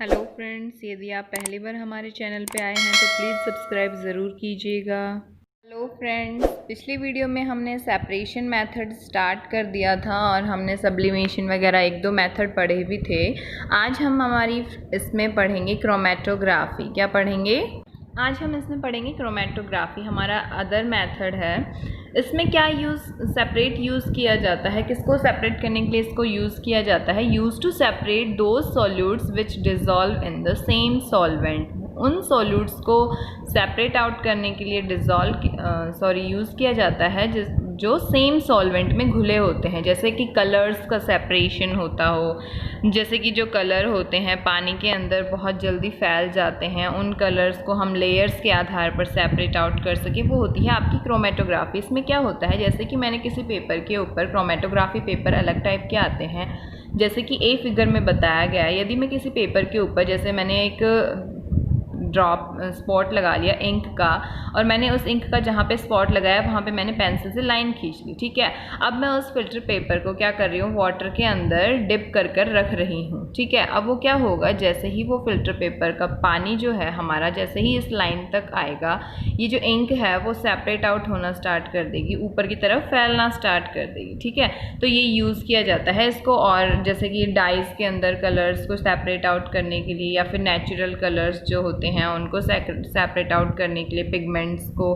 Hello friends, यदि आप पहली बार हमारे चैनल पे आए हैं तो प्लीज़ सब्सक्राइब ज़रूर कीजिएगा। हेलो फ्रेंड्स, पिछली वीडियो में हमने सेपरेशन मेथड स्टार्ट कर दिया था और हमने सब्लिमेशन वगैरह एक दो मेथड पढ़े भी थे। आज हम हमारी इसमें पढ़ेंगे क्रोमेटोग्राफी। क्या पढ़ेंगे? आज हम इसमें पढ़ेंगे क्रोमेटोग्राफी, हमारा अदर मेथड है। इसमें क्या सेपरेट यूज़ किया जाता है, किसको सेपरेट करने के लिए इसको यूज़ किया जाता है? Use to separate those solutes which dissolve in the same solvent. उन सॉल्यूट्स को सेपरेट आउट करने के लिए यूज़ किया जाता है जो सेम सॉल्वेंट में घुले होते हैं। जैसे कि कलर्स का सेपरेशन होता हो, जैसे कि जो कलर होते हैं पानी के अंदर बहुत जल्दी फैल जाते हैं, उन कलर्स को हम लेयर्स के आधार पर सेपरेट आउट कर सके, वो होती है आपकी क्रोमेटोग्राफी। इसमें क्या होता है, जैसे कि मैंने किसी पेपर के ऊपर, क्रोमेटोग्राफी पेपर अलग टाइप के आते हैं, जैसे कि ए फिगर में बताया गया है। यदि मैं किसी पेपर के ऊपर, जैसे मैंने एक ड्रॉप स्पॉट लगा लिया इंक का, और मैंने उस इंक का जहाँ पे स्पॉट लगाया वहाँ पे मैंने पेंसिल से लाइन खींच ली, ठीक है। अब मैं उस फिल्टर पेपर को क्या कर रही हूँ, वाटर के अंदर डिप कर कर रख रही हूँ, ठीक है। अब वो क्या होगा, जैसे ही वो फिल्टर पेपर का पानी जो है हमारा, जैसे ही इस लाइन तक आएगा, ये जो इंक है वो सेपरेट आउट होना स्टार्ट कर देगी, ऊपर की तरफ फैलना स्टार्ट कर देगी, ठीक है। तो ये यूज़ किया जाता है इसको। और जैसे कि डाइज के अंदर कलर्स को सेपरेट आउट करने के लिए, या फिर नेचुरल कलर्स जो होते हैं उनको सेपरेट आउट करने के लिए, पिगमेंट्स को,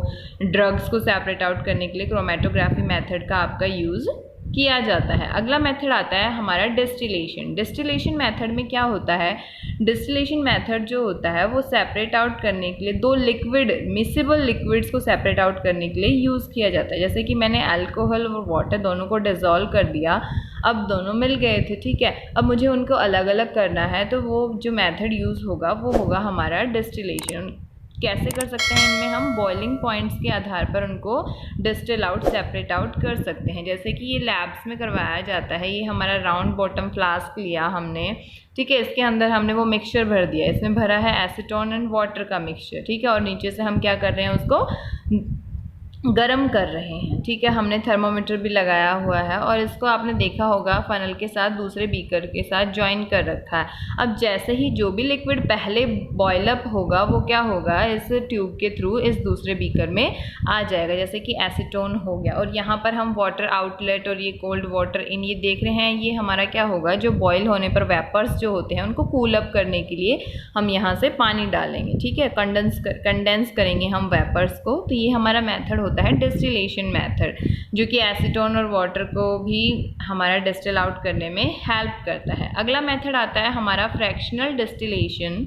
ड्रग्स को सेपरेट आउट करने के लिए क्रोमेटोग्राफी मेथड का आपका यूज़ किया जाता है। अगला मेथड आता है हमारा डिस्टिलेशन। डिस्टिलेशन मेथड में क्या होता है, डिस्टिलेशन मेथड जो होता है वो सेपरेट आउट करने के लिए दो लिक्विड, मिसेबल लिक्विड्स को सेपरेट आउट करने के लिए यूज़ किया जाता है। जैसे कि मैंने अल्कोहल और वाटर दोनों को डिज़ोल्व कर दिया, अब दोनों मिल गए थे, ठीक है। अब मुझे उनको अलग अलग करना है, तो वो जो मेथड यूज़ होगा वो होगा हमारा डिस्टिलेशन। कैसे कर सकते हैं, इनमें हम बॉइलिंग पॉइंट्स के आधार पर उनको डिस्टिल आउट, सेपरेट आउट कर सकते हैं। जैसे कि ये लैब्स में करवाया जाता है। ये हमारा राउंड बॉटम फ्लास्क लिया हमने, ठीक है। इसके अंदर हमने वो मिक्सचर भर दिया, इसमें भरा है एसीटोन एंड वाटर का मिक्सचर, ठीक है। और नीचे से हम क्या कर रहे हैं, उसको गरम कर रहे हैं, ठीक है। हमने थर्मोमीटर भी लगाया हुआ है और इसको आपने देखा होगा फनल के साथ, दूसरे बीकर के साथ ज्वाइन कर रखा है। अब जैसे ही जो भी लिक्विड पहले बॉयल अप होगा वो क्या होगा, इस ट्यूब के थ्रू इस दूसरे बीकर में आ जाएगा। जैसे कि एसीटोन हो गया, और यहाँ पर हम वाटर आउटलेट और ये कोल्ड वाटर इन, ये देख रहे हैं, ये हमारा क्या होगा, जो बॉयल होने पर वेपर्स जो होते हैं उनको कूल अप करने के लिए हम यहाँ से पानी डालेंगे, ठीक है। कंडेंस करेंगे हम वेपर्स को। तो ये हमारा मेथड होता है डिस्टिलेशन मेथड, जो कि एसीटोन और वाटर को भी हमारा डिस्टिल आउट करने में हेल्प करता है। अगला मेथड आता है हमारा फ्रैक्शनल डिस्टिलेशन।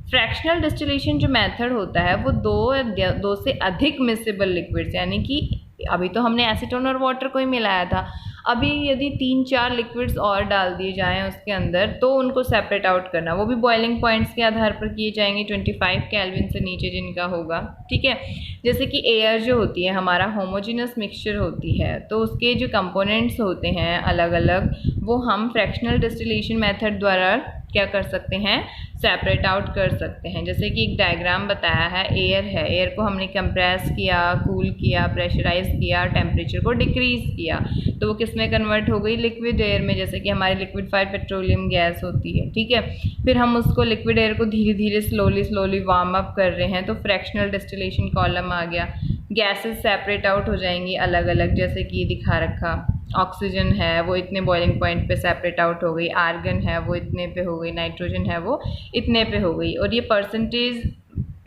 फ्रैक्शनल डिस्टिलेशन जो मेथड होता है वो दो से अधिक मिसेबल लिक्विड्स, यानी कि अभी तो हमने एसीटोन और वाटर को ही मिलाया था, अभी यदि 3-4 लिक्विड्स और डाल दिए जाएं उसके अंदर, तो उनको सेपरेट आउट करना, वो भी बॉइलिंग पॉइंट्स के आधार पर किए जाएंगे, 25 केल्विन से नीचे जिनका होगा, ठीक है। जैसे कि एयर जो होती है हमारा होमोजेनस मिक्सचर होती है, तो उसके जो कंपोनेंट्स होते हैं अलग अलग, वो हम फ्रैक्शनल डिस्टिलेशन मेथड द्वारा क्या कर सकते हैं, सेपरेट आउट कर सकते हैं। जैसे कि एक डायग्राम बताया है, एयर है, एयर को हमने कंप्रेस किया, कूल किया, प्रेशराइज किया, टेम्परेचर को डिक्रीज़ किया, तो वो किस में कन्वर्ट हो गई, लिक्विड एयर में। जैसे कि हमारी लिक्विडफाइड पेट्रोलियम गैस होती है, ठीक है। फिर हम उसको लिक्विड एयर को धीरे धीरे स्लोली वार्म अप कर रहे हैं, तो फ्रैक्शनल डिस्टिलेशन कॉलम आ गया। गैसेस सेपरेट आउट हो जाएंगी अलग अलग, जैसे कि दिखा रखा, ऑक्सीजन है वो इतने बॉइलिंग पॉइंट पे सेपरेट आउट हो गई, आर्गन है वो इतने पे हो गई, नाइट्रोजन है वो इतने पे हो गई। और ये परसेंटेज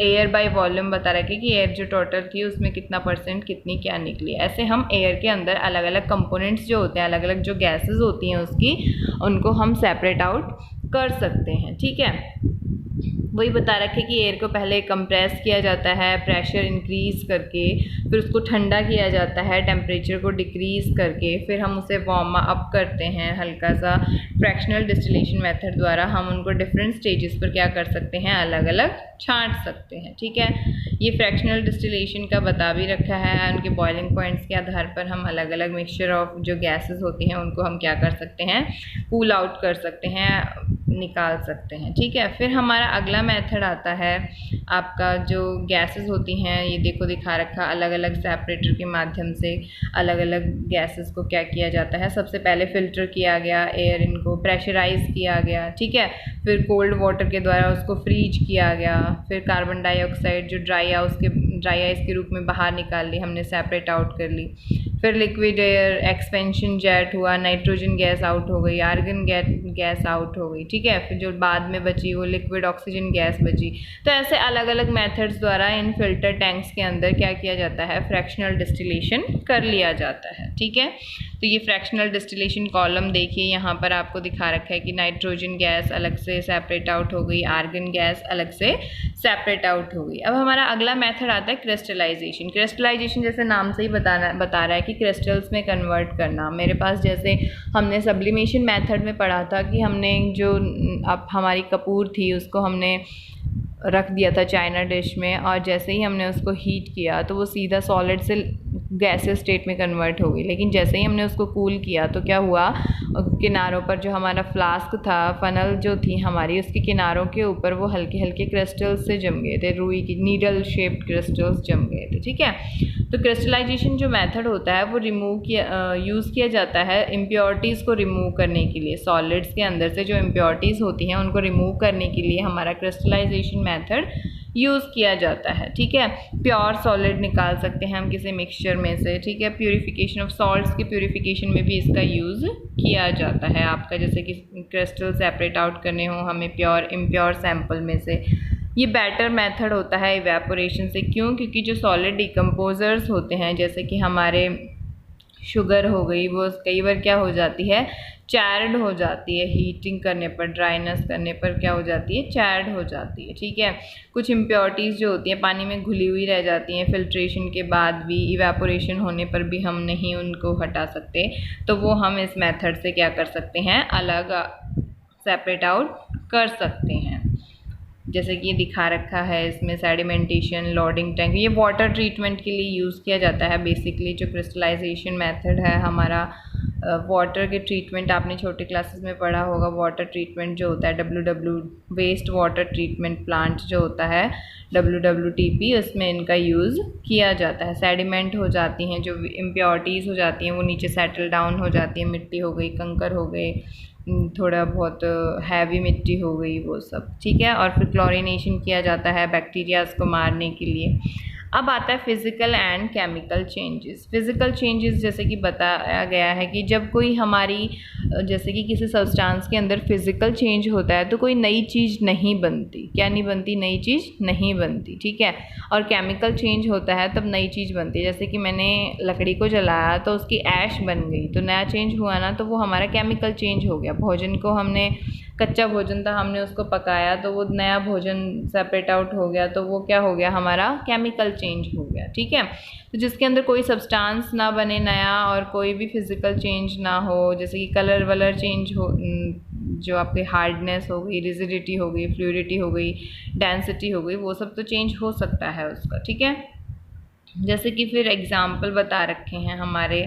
एयर बाय वॉल्यूम बता रखे कि एयर जो टोटल थी उसमें कितना परसेंट, कितनी क्या निकली। ऐसे हम एयर के अंदर अलग अलग कंपोनेंट्स जो होते हैं, अलग अलग जो गैसेस होती हैं उसकी, उनको हम सेपरेट आउट कर सकते हैं, ठीक है। वही बता रखे कि एयर को पहले कंप्रेस किया जाता है प्रेशर इंक्रीज़ करके, फिर उसको ठंडा किया जाता है टेम्परेचर को डिक्रीज़ करके, फिर हम उसे वार्म अप करते हैं हल्का सा। फ्रैक्शनल डिस्टिलेशन मेथड द्वारा हम उनको डिफरेंट स्टेजेस पर क्या कर सकते हैं, अलग अलग छांट सकते हैं, ठीक है। ये फ्रैक्शनल डिस्टिलेशन का बता भी रखा है, उनके बॉइलिंग पॉइंट्स के आधार पर हम अलग अलग मिक्सचर ऑफ जो गैसेस होती हैं उनको हम क्या कर सकते हैं, कूल आउट कर सकते हैं, निकाल सकते हैं, ठीक है। फिर हमारा अगला मेथड आता है आपका, जो गैसेस होती हैं, ये देखो दिखा रखा, अलग अलग सेपरेटर के माध्यम से अलग अलग गैसेस को क्या किया जाता है। सबसे पहले फ़िल्टर किया गया एयर, इनको उसको प्रेशराइज किया गया, ठीक है। फिर कोल्ड वाटर के द्वारा उसको फ्रीज किया गया। फिर कार्बन डाइऑक्साइड जो ड्राई आइस के रूप में बाहर निकाल ली हमने, सेपरेट आउट कर ली। फिर लिक्विड एयर एक्सपेंशन जेट हुआ, नाइट्रोजन गैस आउट हो गई, आर्गन गैस आउट हो गई, ठीक है। फिर जो बाद में बची वो लिक्विड ऑक्सीजन गैस बची। तो ऐसे अलग अलग मेथड्स द्वारा इन फिल्टर टैंक्स के अंदर क्या किया जाता है, फ्रैक्शनल डिस्टिलेशन कर लिया जाता है, ठीक है। तो ये फ्रैक्शनल डिस्टिलेशन कॉलम देखिए, यहाँ पर आपको दिखा रखा है कि नाइट्रोजन गैस अलग से सेपरेट आउट हो गई, आर्गन गैस अलग से सेपरेट आउट हो गई। अब हमारा अगला मेथड आता है क्रिस्टलाइजेशन। क्रिस्टलाइजेशन जैसे नाम से ही बता रहा है कि क्रिस्टल्स में कन्वर्ट करना। मेरे पास जैसे हमने सब्लिमेशन मेथड में पढ़ा था कि हमने जो अब हमारी कपूर थी उसको हमने रख दिया था चाइना डिश में, और जैसे ही हमने उसको हीट किया तो वो सीधा सॉलिड से गैसेस स्टेट में कन्वर्ट हो गई। लेकिन जैसे ही हमने उसको कूल किया तो क्या हुआ, किनारों पर जो हमारा फ्लास्क था, फनल जो थी हमारी, उसके किनारों के ऊपर वो हल्के हल्के क्रिस्टल्स से जम गए थे, रुई की नीडल शेप्ड क्रिस्टल्स जम गए थे, ठीक है। तो क्रिस्टलाइजेशन जो मेथड होता है वो यूज़ किया जाता है इम्प्योरिटीज़ को रिमूव करने के लिए। सॉलिड्स के अंदर से जो इम्प्योरिटीज़ होती हैं उनको रिमूव करने के लिए हमारा क्रिस्टलाइजेशन मेथड यूज़ किया जाता है, ठीक है। प्योर सॉलिड निकाल सकते हैं हम किसी मिक्सचर में से, ठीक है। प्यूरिफिकेशन ऑफ सॉल्ट्स की प्यूरिफिकेशन में भी इसका यूज़ किया जाता है आपका, जैसे कि क्रिस्टल सेपरेट आउट करने हो हमें प्योर इम्प्योर सैंपल में से। ये बेटर मेथड होता है इवेपोरेशन से, क्यों, क्योंकि जो सॉलिड डिकम्पोजर्स होते हैं जैसे कि हमारे शुगर हो गई, वो कई बार क्या हो जाती है, चैर्ड हो जाती है। हीटिंग करने पर, ड्राइनेस करने पर क्या हो जाती है, चैर्ड हो जाती है, ठीक है। कुछ इम्प्योरिटीज़ जो होती हैं पानी में घुली हुई रह जाती हैं, फिल्ट्रेशन के बाद भी, इवेपोरेशन होने पर भी हम नहीं उनको हटा सकते, तो वो हम इस मेथड से क्या कर सकते हैं, अलग सेपरेट आउट कर सकते हैं। जैसे कि ये दिखा रखा है इसमें सेडिमेंटेशन, लोडिंग टैंक, ये वाटर ट्रीटमेंट के लिए यूज़ किया जाता है। बेसिकली जो क्रिस्टलाइजेशन मेथड है हमारा, वाटर के ट्रीटमेंट आपने छोटे क्लासेस में पढ़ा होगा। वाटर ट्रीटमेंट जो होता है WW waste water treatment plant जो होता है WWTP, उसमें इनका यूज़ किया जाता है। सेडिमेंट हो जाती हैं जो इम्प्योरिटीज़ हो जाती हैं वो नीचे सेटल डाउन हो जाती हैं, मिट्टी हो गई, कंकर हो गए, थोड़ा बहुत हैवी मिट्टी हो गई, वो सब, ठीक है। और फिर क्लोरिनेशन किया जाता है बैक्टीरियाज को मारने के लिए। अब आता है physical and chemical changes. Physical changes जैसे कि बताया गया है कि जब कोई हमारी जैसे कि किसी सब्सटेंस के अंदर फिज़िकल चेंज होता है तो कोई नई चीज़ नहीं बनती। क्या नहीं बनती, नई चीज़ नहीं बनती, ठीक है। और केमिकल चेंज होता है तब नई चीज़ बनती है। जैसे कि मैंने लकड़ी को जलाया तो उसकी ऐश बन गई, तो नया चेंज हुआ ना, तो वो हमारा केमिकल चेंज हो गया। भोजन को हमने, कच्चा भोजन था, हमने उसको पकाया तो वो नया भोजन सेपरेट आउट हो गया, तो वो क्या हो गया, हमारा केमिकल चेंज हो गया, ठीक है। तो जिसके अंदर कोई सब्सटेंस ना बने नया और कोई भी फिज़िकल चेंज ना हो, जैसे कि कलर वलर चेंज हो, जो आपकी हार्डनेस हो गई, रिजिडिटी हो गई, फ्लूइडिटी हो गई, डेंसिटी हो गई, वो सब तो चेंज हो सकता है उसका, ठीक है। जैसे कि फिर एग्जाम्पल बता रखे हैं हमारे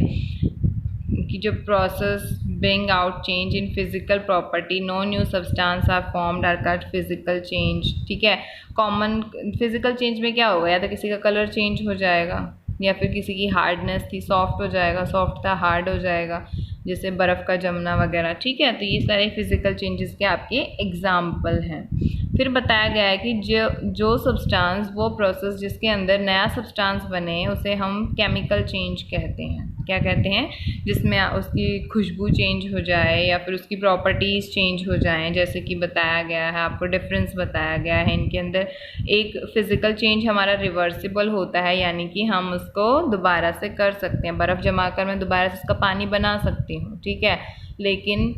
कि जो process bring out change in physical property, no new substance are formed or cut, physical change, ठीक है। कॉमन फिजिकल चेंज में क्या होगा, या तो किसी का कलर चेंज हो जाएगा, या फिर किसी की हार्डनेस थी सॉफ्ट हो जाएगा, सॉफ्ट था हार्ड हो जाएगा, जैसे बर्फ़ का जमना वगैरह, ठीक है। तो ये सारे फिज़िकल चेंजेस के आपके एग्जाम्पल हैं। फिर बताया गया है कि जो सब्सटेंस, वो प्रोसेस जिसके अंदर नया सब्सटेंस बने उसे हम केमिकल चेंज कहते हैं। क्या कहते हैं, जिसमें उसकी खुशबू चेंज हो जाए या फिर उसकी प्रॉपर्टीज़ चेंज हो जाएं, जैसे कि बताया गया है आपको, डिफरेंस बताया गया है इनके अंदर। एक फ़िज़िकल चेंज हमारा रिवर्सिबल होता है, यानी कि हम उसको दोबारा से कर सकते हैं। बर्फ़ जमा कर मैं दोबारा से उसका पानी बना सकती हूँ, ठीक है। लेकिन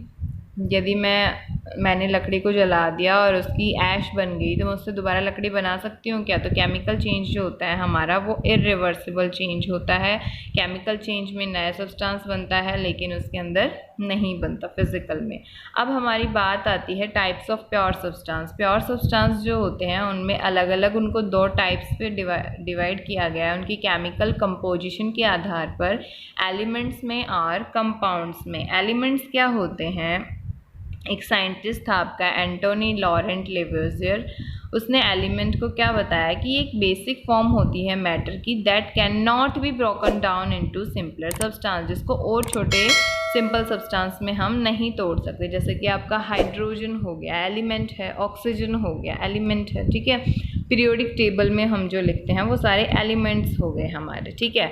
यदि मैंने लकड़ी को जला दिया और उसकी ऐश बन गई तो मैं उससे दोबारा लकड़ी बना सकती हूँ क्या? तो केमिकल चेंज जो होता है हमारा वो इरिवर्सिबल चेंज होता है। केमिकल चेंज में नया सब्सटेंस बनता है लेकिन उसके अंदर नहीं बनता फिजिकल में। अब हमारी बात आती है types of pure substance. Pure substance जो होते हैं उनमें अलग अलग उनको दो टाइप्स पे डिवाइड किया गया है उनकी केमिकल कंपोजिशन के आधार पर, एलिमेंट्स में और कंपाउंड्स में। एलिमेंट्स क्या होते हैं, एक साइंटिस्ट था आपका एंटोनी लॉरेंट लेवेज़ियर, उसने एलिमेंट को क्या बताया कि एक बेसिक फॉर्म होती है मैटर की that can not be broken down into simpler substance, जिसको और छोटे सिंपल सब्सटेंस में हम नहीं तोड़ सकते। जैसे कि आपका हाइड्रोजन हो गया एलिमेंट है, ऑक्सीजन हो गया एलिमेंट है, ठीक है। पीरियोडिक टेबल में हम जो लिखते हैं वो सारे एलिमेंट्स हो गए हमारे, ठीक है।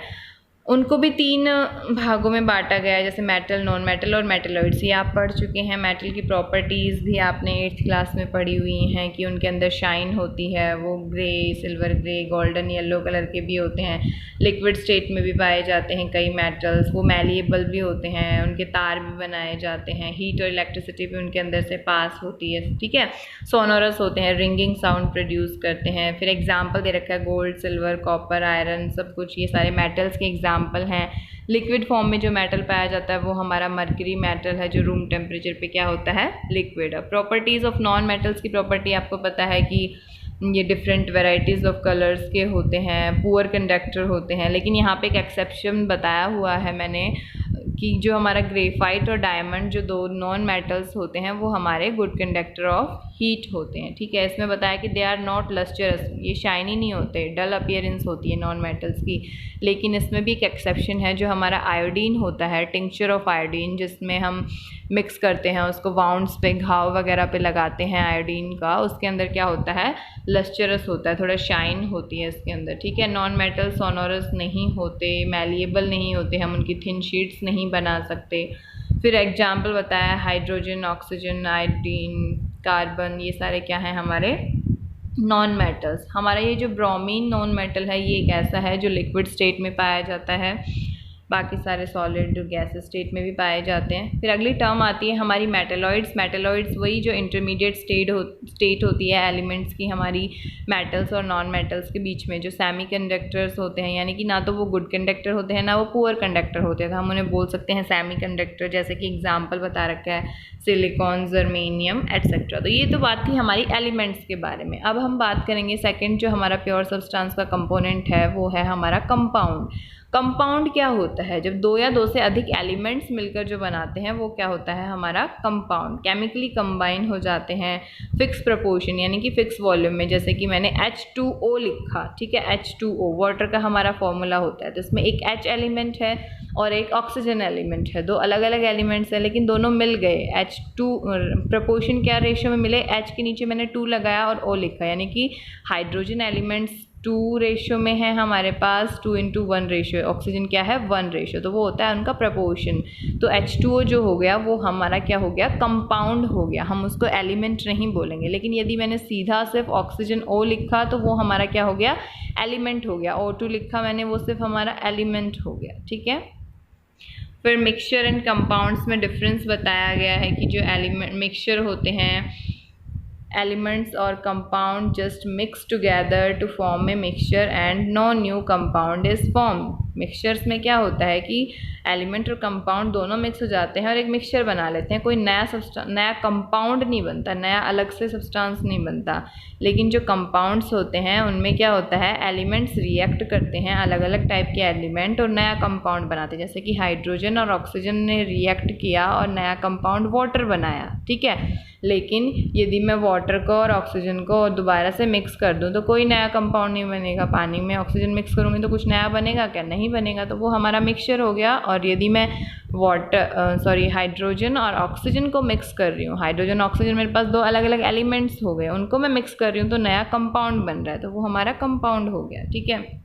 उनको भी 3 भागों में बांटा गया है, जैसे मेटल, नॉन मेटल और मेटलॉइड्स। ये आप पढ़ चुके हैं। मेटल की प्रॉपर्टीज़ भी आपने 8th क्लास में पढ़ी हुई हैं कि उनके अंदर शाइन होती है, वो grey, silver grey, golden yellow colour के भी होते हैं। लिक्विड स्टेट में भी पाए जाते हैं कई मेटल्स, वो मैलिएबल भी होते हैं, उनके तार भी बनाए जाते हैं, हीट और इलेक्ट्रिसिटी भी उनके अंदर से पास होती है, ठीक है। सोनोरस होते हैं, रिंगिंग साउंड प्रोड्यूस करते हैं। फिर एग्जाम्पल दे रखा है गोल्ड, सिल्वर, कॉपर, आयरन, सब कुछ ये सारे मेटल्स के एग्जाम्पल हैं। लिक्विड फॉर्म में जो मेटल पाया जाता है वो हमारा मर्करी मेटल है, जो रूम टेम्परेचर पे क्या होता है, liquid. Properties of non metals की प्रॉपर्टी आपको पता है कि ये डिफरेंट वेराइटीज़ ऑफ कलर्स के होते हैं, पुअर कंडक्टर होते हैं। लेकिन यहाँ पे एक एक्सेप्शन बताया हुआ है मैंने कि जो हमारा ग्रेफाइट और डायमंड जो 2 नॉन मेटल्स होते हैं वो हमारे गुड कंडक्टर ऑफ हीट होते हैं, ठीक है। इसमें बताया कि दे आर नॉट लस्टरस, ये शाइनी नहीं होते, डल अपीयरेंस होती है नॉन मेटल्स की। लेकिन इसमें भी एक एक्सेप्शन है, जो हमारा आयोडीन होता है, टिंक्चर ऑफ आयोडीन, जिसमें हम मिक्स करते हैं उसको वाउंड्स पे, घाव वगैरह पे लगाते हैं आयोडीन का, उसके अंदर क्या होता है, लस्टरस होता है, थोड़ा शाइन होती है इसके अंदर, ठीक है। नॉन मेटल सोनोरस नहीं होते, मैलिएबल नहीं होते, हम उनकी थिन शीट्स नहीं बना सकते। फिर एग्जाम्पल बताया हाइड्रोजन, ऑक्सीजन, आयोडीन, कार्बन, ये सारे क्या हैं हमारे नॉन मेटल्स। हमारा ये जो ब्रोमीन नॉन मेटल है ये एक ऐसा है जो लिक्विड स्टेट में पाया जाता है, बाकी सारे सॉलिड गैस स्टेट में भी पाए जाते हैं। फिर अगली टर्म आती है हमारी मेटलॉइड्स। मेटलॉइड्स वही जो इंटरमीडिएट स्टेट होती है एलिमेंट्स की हमारी मेटल्स और नॉन मेटल्स के बीच में, जो सेमी कंडक्टर्स होते हैं, यानी कि ना तो वो गुड कंडक्टर होते हैं ना वो पुअर कंडक्टर होते हैं, तो हम उन्हें बोल सकते हैं सेमी कंडक्टर। जैसे कि एग्जाम्पल बता रखा है सिलिकॉन, जर्मेनियम एट्सेट्रा। तो ये तो बात थी हमारी एलिमेंट्स के बारे में। अब हम बात करेंगे सेकेंड जो हमारा प्योर सब्सटेंस का कंपोनेंट है वो है हमारा कंपाउंड। कंपाउंड क्या होता है, जब 2 या 2 से अधिक एलिमेंट्स मिलकर जो बनाते हैं वो क्या होता है हमारा कंपाउंड। केमिकली कंबाइन हो जाते हैं फिक्स प्रोपोर्शन यानी कि फिक्स वॉल्यूम में। जैसे कि मैंने H2O लिखा, ठीक है, H2O वाटर का हमारा फॉर्मूला होता है, तो इसमें एक H एलिमेंट है और एक ऑक्सीजन एलिमेंट है, 2 अलग अलग एलिमेंट्स हैं लेकिन दोनों मिल गए। H2 प्रोपोर्शन क्या रेशियो में मिले, H के नीचे मैंने 2 लगाया और O लिखा, यानी कि हाइड्रोजन एलिमेंट्स 2 रेशियो में है हमारे पास, 2:1 रेशियो। ऑक्सीजन क्या है, 1 रेशियो, तो वो होता है उनका प्रपोर्शन। तो H2O जो हो गया वो हमारा क्या हो गया, कंपाउंड हो गया, हम उसको एलिमेंट नहीं बोलेंगे। लेकिन यदि मैंने सीधा सिर्फ ऑक्सीजन O लिखा तो वो हमारा क्या हो गया, एलिमेंट हो गया। O2 लिखा मैंने, वो सिर्फ हमारा एलिमेंट हो गया, ठीक है। फिर मिक्सचर एंड कंपाउंड्स में डिफरेंस बताया गया है कि जो एलिमेंट मिक्सचर होते हैं, एलिमेंट्स और compound just mix together to form a mixture and no new compound is form. Mixtures में क्या होता है कि एलिमेंट और कंपाउंड दोनों मिक्स हो जाते हैं और एक मिक्सचर बना लेते हैं, कोई नया कंपाउंड नहीं बनता, नया अलग से सब्सटेंस नहीं बनता। लेकिन जो कंपाउंड्स होते हैं उनमें क्या होता है, एलिमेंट्स रिएक्ट करते हैं, अलग अलग टाइप के एलिमेंट, और नया कंपाउंड बनाते हैं। जैसे कि हाइड्रोजन और ऑक्सीजन ने रिएक्ट किया और नया कंपाउंड वाटर बनाया, ठीक है। लेकिन यदि मैं वाटर को और ऑक्सीजन को दोबारा से मिक्स कर दूं तो कोई नया कंपाउंड नहीं बनेगा। पानी में ऑक्सीजन मिक्स करूँगी तो कुछ नया बनेगा क्या, नहीं बनेगा, तो वो हमारा मिक्सचर हो गया। और यदि मैं हाइड्रोजन और ऑक्सीजन को मिक्स कर रही हूँ, हाइड्रोजन ऑक्सीजन मेरे पास 2 अलग अलग एलिमेंट्स हो गए, उनको मैं मिक्स कर रही हूँ तो नया कंपाउंड बन रहा है, तो वो हमारा कंपाउंड हो गया, ठीक है।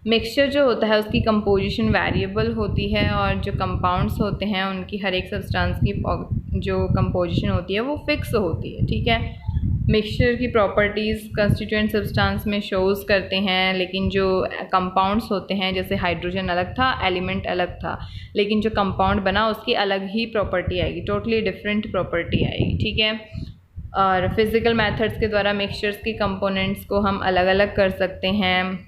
मिक्सचर जो होता है उसकी कंपोजिशन वेरिएबल होती है और जो कंपाउंड्स होते हैं उनकी हर एक सब्सटेंस की जो कंपोजिशन होती है वो फिक्स होती है, ठीक है। मिक्सचर की प्रॉपर्टीज़ कंस्टिट्यूएंट सब्सटेंस में शोज़ करते हैं, लेकिन जो कंपाउंड्स होते हैं, जैसे हाइड्रोजन अलग था, एलिमेंट अलग था, लेकिन जो कंपाउंड बना उसकी अलग ही प्रॉपर्टी आएगी, टोटली डिफरेंट प्रॉपर्टी आएगी, ठीक है। और फिज़िकल मेथड्स के द्वारा मिक्सचर्स की कंपोनेंट्स को हम अलग अलग कर सकते हैं,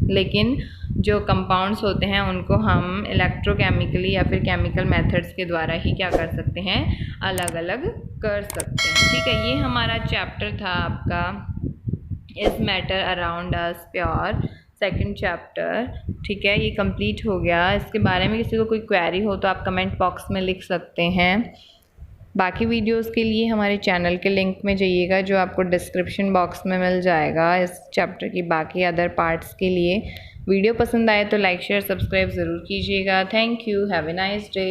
लेकिन जो कंपाउंड्स होते हैं उनको हम इलेक्ट्रोकेमिकली या फिर केमिकल मेथड्स के द्वारा ही क्या कर सकते हैं, अलग अलग कर सकते हैं, ठीक है। ये हमारा चैप्टर था आपका is matter around us pure, second chapter, ठीक है, ये कंप्लीट हो गया। इसके बारे में किसी को कोई क्वेरी हो तो आप कमेंट बॉक्स में लिख सकते हैं। बाकी वीडियोस के लिए हमारे चैनल के लिंक में जाइएगा जो आपको डिस्क्रिप्शन बॉक्स में मिल जाएगा इस चैप्टर की बाकी अदर पार्ट्स के लिए। वीडियो पसंद आए तो लाइक शेयर सब्सक्राइब ज़रूर कीजिएगा। Thank you, have a nice day.